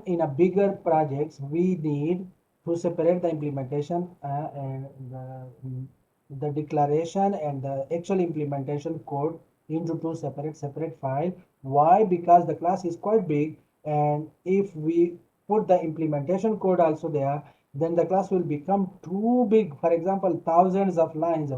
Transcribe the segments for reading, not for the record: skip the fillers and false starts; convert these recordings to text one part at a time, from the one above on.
in a bigger projects, we need to separate the implementation and the declaration and the actual implementation code into two separate file. Why? Because the class is quite big, and if we put the implementation code also there, then the class will become too big. For example, thousands of lines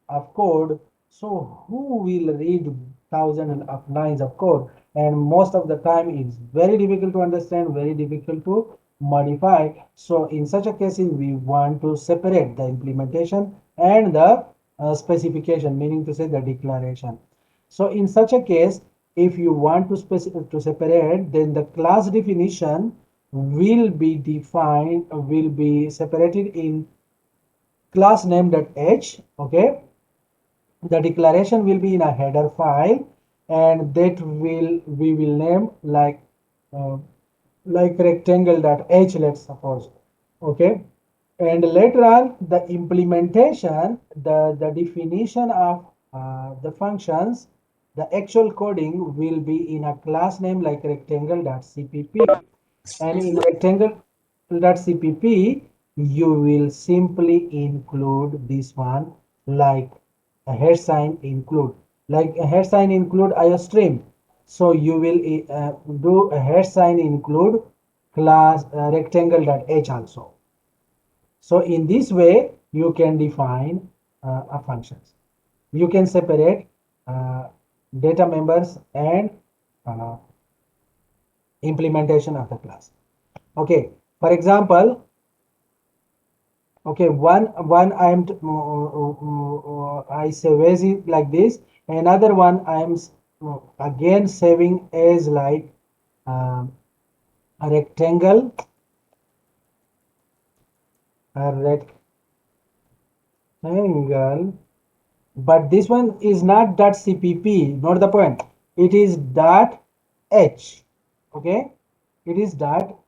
of code. So who will read thousands of lines of code? And most of the time it's very difficult to understand, very difficult to modify. So in such a case, we want to separate the implementation and the specification, meaning to say the declaration. So in such a case, if you want to separate, then the class definition will be separated in class name.h. Okay, the declaration will be in a header file, and that we will name uh, like rectangle.h, let's suppose. Okay, and later on the implementation, the definition of the functions, the actual coding will be in a class name like rectangle.cpp. And in rectangle.cpp you will simply include this one, like a head sign include, like a head sign include iostream. So you will do a head sign include class rectangle.h also. So in this way you can define a functions. You can separate uh, data members and uh, implementation of the class. Okay, for example, okay, one I save as it like this, another one again saving as like um, a rectangle, a rectangle, but this one is not .cpp, not the point. It is .h. Okay, it is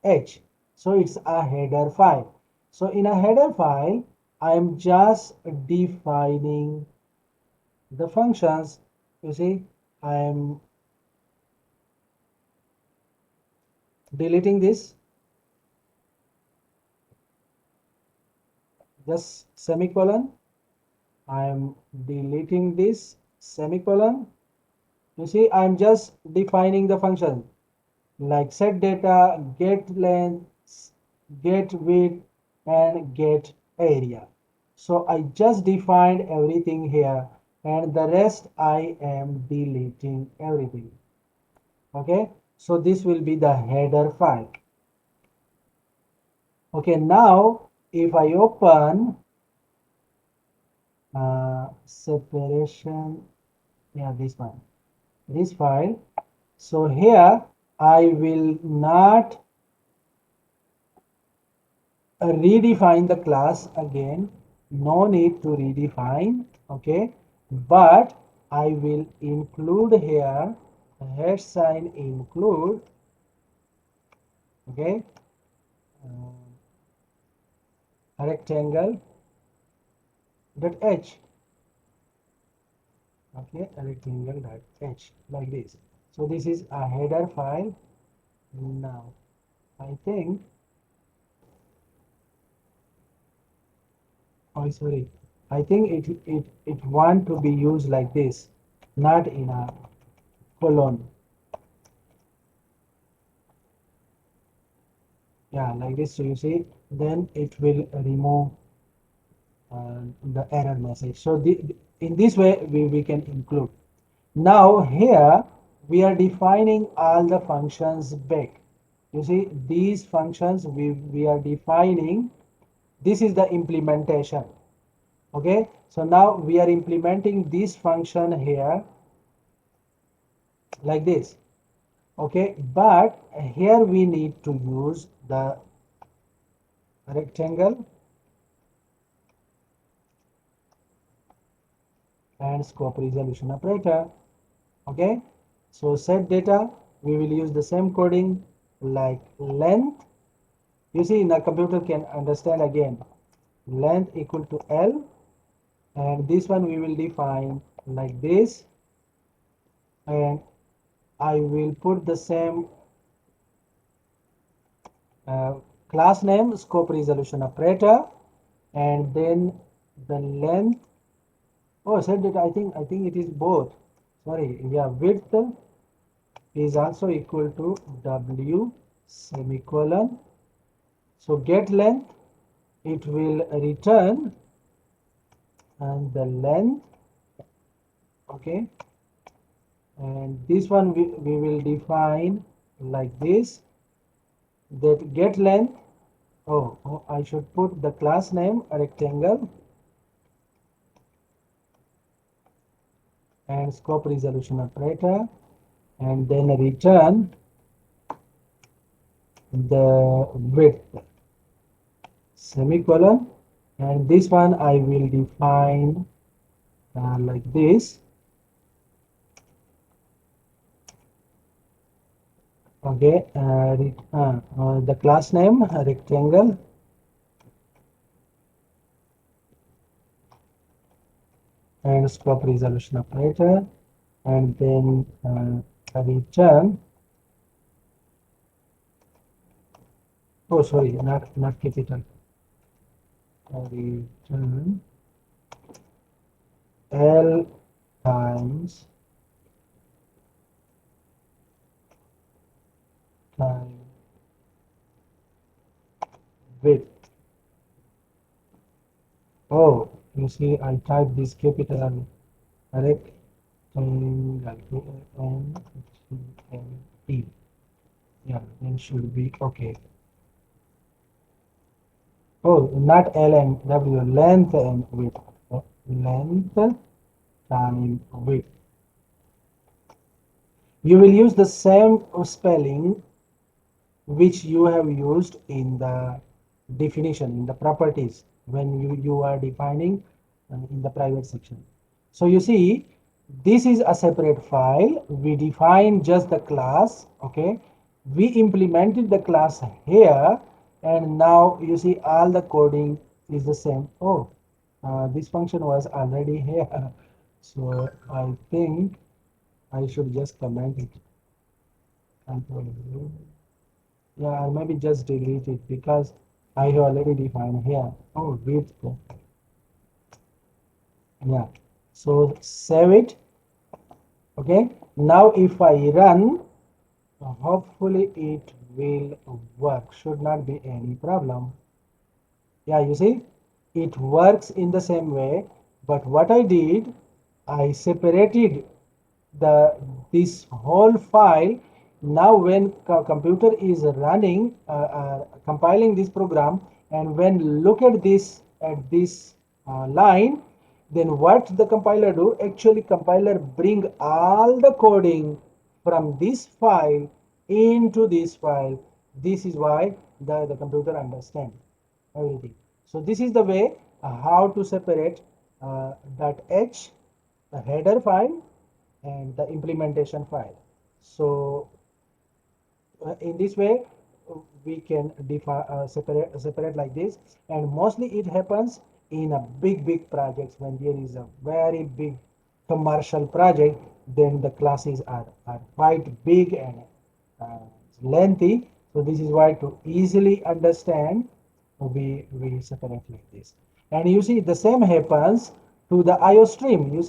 .h. So it's a header file. So in a header file, I am just defining the functions. You see, I am deleting this, just semicolon. I am deleting this semicolon. You see, I am just defining the function like set data, get length, get width, and get area. So I just defined everything here, and the rest I am deleting everything. Okay, so this will be the header file. Okay, now if I open separation, yeah, this file. So here I will not redefine the class again, no need to redefine. Okay, but I will include here head sign include. Okay, rectangle dot h. Okay, rectangle dot h, like this. So this is a header file. Now I think, oh sorry, I think it want to be used like this, not in a colon. Yeah, like this. So you see, then it will remove the error message. So in this way we can include. Now here we are defining all the functions back. You see, these functions we are defining. This is the implementation. Okay, so now we are implementing this function here like this. Okay, but here we need to use the rectangle and scope resolution operator. Okay, so set data, we will use the same coding like length. You see, the computer can understand again, length equal to L, and this one we will define like this, and I will put the same class name, scope resolution operator, and then the length. Oh, said that I think it is both. Sorry, yeah, width is also equal to W semicolon. So get length, it will return and the length, okay, and this one we will define like this, that get length. Oh, I should put the class name rectangle and scope resolution operator, and then return the width semicolon, and this one I will define like this. Okay, the class name rectangle and scope resolution operator, and then return. Oh, sorry, not capital. Return L times width. Oh, you see, I typed this capital rectangle N-T. Yeah, then should be okay. Oh, not L and W, length and width. Length times width. You will use the same spelling which you have used in the definition, in the properties, when you are defining in the private section. So you see, this is a separate file. We define just the class, okay. We implemented the class here, and now you see all the coding is the same. Oh, this function was already here. So I think I should just comment it. Control V. Yeah, or maybe just delete it because I have already defined here. Oh, width. Yeah. So save it. Okay. Now if I run, hopefully it will work. Should not be any problem. Yeah, you see, it works in the same way. But what I did, I separated this whole file. Now when computer is running compiling this program, and when look at this line, then what the compiler do, actually compiler bring all the coding from this file into this file. This is why the computer understand everything. So this is the way how to separate .h, the header file, and the implementation file. So in this way we can define separate like this, and mostly it happens in a big projects. When there is a very big commercial project, then the classes are quite big and uh, lengthy. So this is why, to easily understand, we separate like this. And you see the same happens to the IO stream. You see